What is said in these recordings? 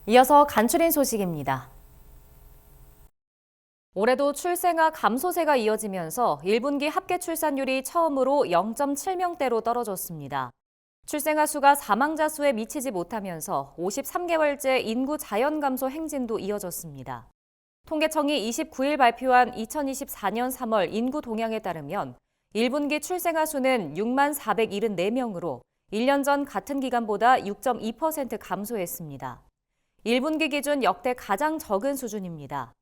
이어서 간추린 소식입니다. 올해도 출생아 감소세가 이어지면서 1분기 합계 출산율이 처음으로 0.7명대로 떨어졌습니다. 출생아 수가 사망자 수에 미치지 못하면서 53개월째 인구 자연 감소 행진도 이어졌습니다. 통계청이 29일 발표한 2024년 3월 인구 동향에 따르면 1분기 출생아 수는 6만 474명으로 1년 전 같은 기간보다 6.2% 감소했습니다. 1분기 기준 역대 가장 적은 수준입니다.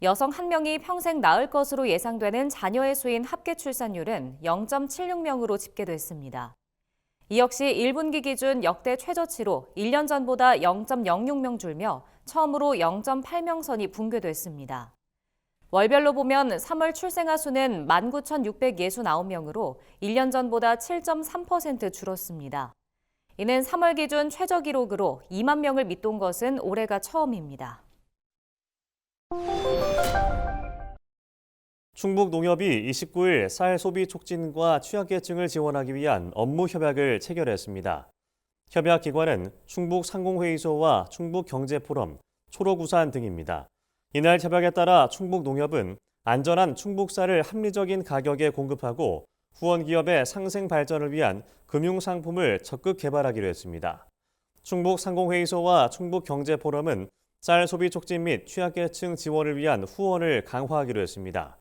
여성 1명이 평생 낳을 것으로 예상되는 자녀의 수인 합계 출산율은 0.76명으로 집계됐습니다. 이 역시 1분기 기준 역대 최저치로 1년 전보다 0.06명 줄며 처음으로 0.8명 선이 붕괴됐습니다. 월별로 보면 3월 출생아 수는 19,669명으로 1년 전보다 7.3% 줄었습니다. 이는 3월 기준 최저 기록으로 2만 명을 밑돈 것은 올해가 처음입니다. 충북농협이 29일 쌀 소비 촉진과 취약계층을 지원하기 위한 업무 협약을 체결했습니다. 협약 기관은 충북상공회의소와 충북경제포럼, 초록우산 등입니다. 이날 협약에 따라 충북농협은 안전한 충북쌀을 합리적인 가격에 공급하고 후원기업의 상생 발전을 위한 금융상품을 적극 개발하기로 했습니다. 충북상공회의소와 충북경제포럼은 쌀 소비 촉진 및 취약계층 지원을 위한 후원을 강화하기로 했습니다.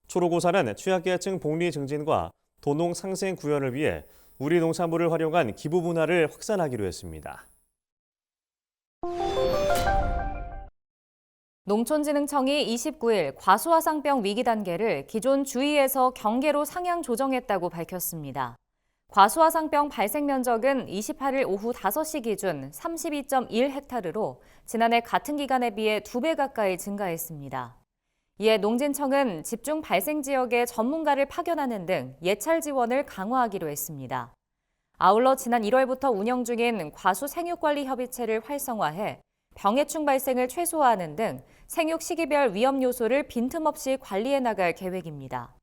초록우산은 취약계층 복리 증진과 도농 상생 구현을 위해 우리 농산물을 활용한 기부 문화를 확산하기로 했습니다. 농촌진흥청이 29일 과수화상병 위기 단계를 기존 주의에서 경계로 상향 조정했다고 밝혔습니다. 과수화상병 발생 면적은 28일 오후 5시 기준 32.1헥타르로 지난해 같은 기간에 비해 2배 가까이 증가했습니다. 이에 농진청은 집중 발생 지역에 전문가를 파견하는 등 예찰 지원을 강화하기로 했습니다. 아울러 지난 1월부터 운영 중인 과수 생육관리 협의체를 활성화해 병해충 발생을 최소화하는 등 생육 시기별 위험 요소를 빈틈없이 관리해 나갈 계획입니다.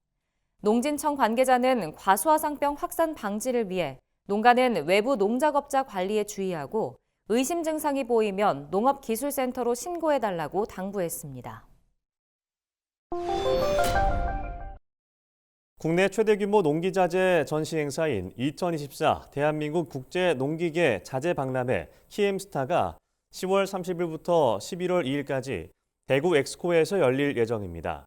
농진청 관계자는 과수화상병 확산 방지를 위해 농가는 외부 농작업자 관리에 주의하고 의심 증상이 보이면 농업기술센터로 신고해달라고 당부했습니다. 국내 최대 규모 농기자재 전시 행사인 2024 대한민국 국제농기계 자재박람회 키엠스타가 10월 30일부터 11월 2일까지 대구 엑스코에서 열릴 예정입니다.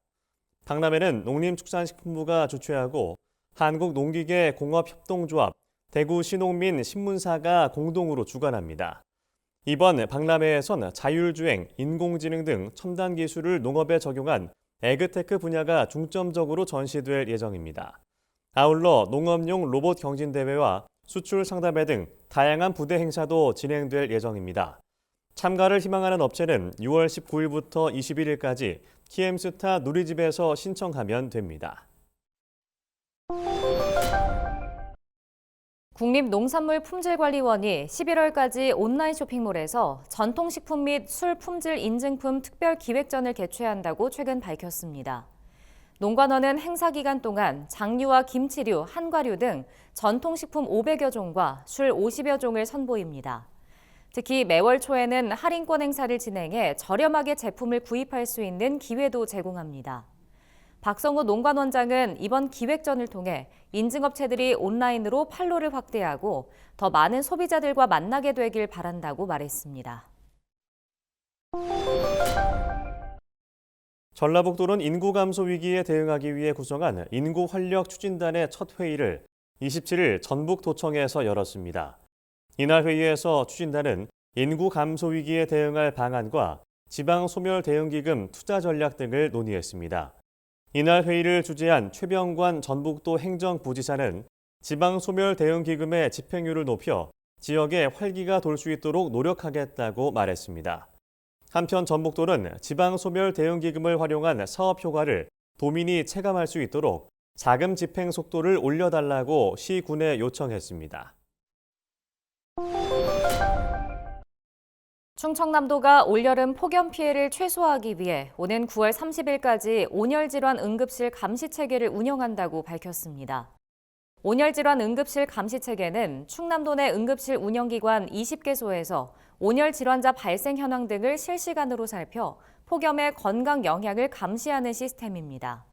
박람회는 농림축산식품부가 주최하고 한국농기계 공업협동조합, 대구시농민 신문사가 공동으로 주관합니다. 이번 박람회에선 자율주행, 인공지능 등 첨단 기술을 농업에 적용한 에그테크 분야가 중점적으로 전시될 예정입니다. 아울러 농업용 로봇 경진대회와 수출 상담회 등 다양한 부대 행사도 진행될 예정입니다. 참가를 희망하는 업체는 6월 19일부터 21일까지 키엠스타 누리집에서 신청하면 됩니다. 국립농산물품질관리원이 11월까지 온라인 쇼핑몰에서 전통식품 및 술 품질 인증품 특별 기획전을 개최한다고 최근 밝혔습니다. 농관원은 행사 기간 동안 장류와 김치류, 한과류 등 전통식품 500여 종과 술 50여 종을 선보입니다. 특히 매월 초에는 할인권 행사를 진행해 저렴하게 제품을 구입할 수 있는 기회도 제공합니다. 박성우 농관원장은 이번 기획전을 통해 인증업체들이 온라인으로 판로를 확대하고 더 많은 소비자들과 만나게 되길 바란다고 말했습니다. 전라북도는 인구 감소 위기에 대응하기 위해 구성한 인구 활력 추진단의 첫 회의를 27일 전북도청에서 열었습니다. 이날 회의에서 추진단은 인구 감소 위기에 대응할 방안과 지방 소멸 대응기금 투자 전략 등을 논의했습니다. 이날 회의를 주재한 최병관 전북도 행정부지사는 지방 소멸 대응기금의 집행률을 높여 지역에 활기가 돌 수 있도록 노력하겠다고 말했습니다. 한편 전북도는 지방 소멸 대응기금을 활용한 사업 효과를 도민이 체감할 수 있도록 자금 집행 속도를 올려달라고 시군에 요청했습니다. 충청남도가 올여름 폭염 피해를 최소화하기 위해 오는 9월 30일까지 온열질환 응급실 감시체계를 운영한다고 밝혔습니다. 온열질환 응급실 감시체계는 충남도 내 응급실 운영기관 20개소에서 온열 질환자 발생 현황 등을 실시간으로 살펴 폭염의 건강 영향을 감시하는 시스템입니다.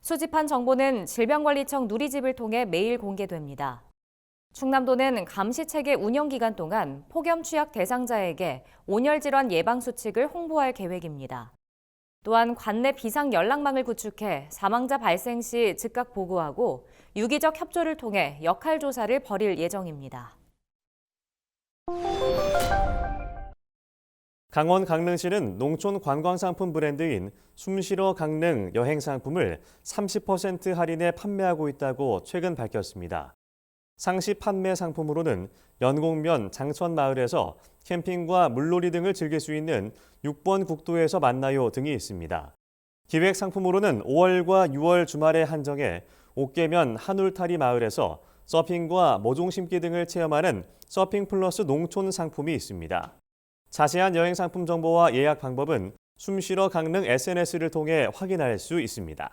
수집한 정보는 질병관리청 누리집을 통해 매일 공개됩니다. 충남도는 감시체계 운영 기간 동안 폭염 취약 대상자에게 온열 질환 예방 수칙을 홍보할 계획입니다. 또한 관내 비상 연락망을 구축해 사망자 발생 시 즉각 보고하고 유기적 협조를 통해 역할 조사를 벌일 예정입니다. 강원 강릉시는 농촌 관광상품 브랜드인 숨쉬러 강릉 여행 상품을 30% 할인에 판매하고 있다고 최근 밝혔습니다. 상시 판매 상품으로는 연곡면 장천마을에서 캠핑과 물놀이 등을 즐길 수 있는 6번 국도에서 만나요 등이 있습니다. 기획 상품으로는 5월과 6월 주말에 한정해 옥계면 한울타리 마을에서 서핑과 모종 심기 등을 체험하는 서핑 플러스 농촌 상품이 있습니다. 자세한 여행 상품 정보와 예약 방법은 숨쉬러 강릉 SNS를 통해 확인할 수 있습니다.